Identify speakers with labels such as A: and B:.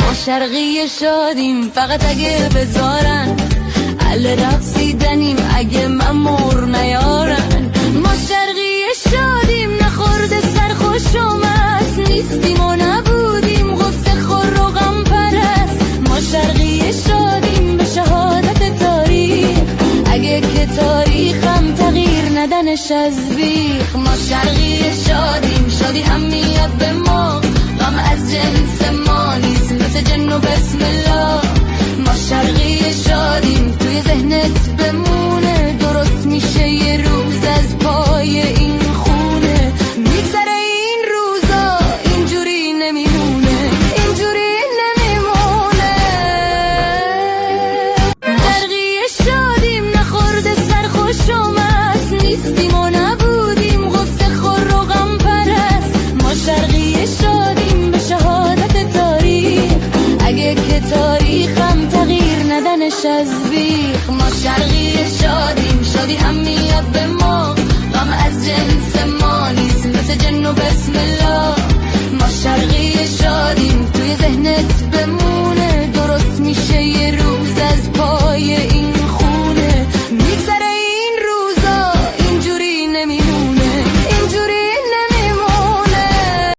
A: ما شرقی شادیم فقط اگه بذارن، اهل رقصیدنیم اگه ممور نیارن. ما شرقی شادیم نخورده سرخوشم است، نیستیم و نبودیم غصه خور و غم پرست. ما شرقی شادیم به شهادت تاریخ، اگه که تاریخم تغییر ندنش از بیخ. ما شرقی شادیم، شادی هم میاد به ما، غم از جنس ما نیست مثل جن و بسم الله. ما شرقی شادیم توی ذهنت بمونه، درست میشه یه روز از پای این خونه. میگذره این روزا اینجوری نمیمونه، اینجوری نمیمونه. شرقی شادیم نخورده سرخوشم است، نیستیم و نبودیم غصه خور و غم پرست. ما شرقی شادیم به شهادت تاریخ، اگه که تاریخم تغییر ندنش از بیخ. ما شرقی شادیم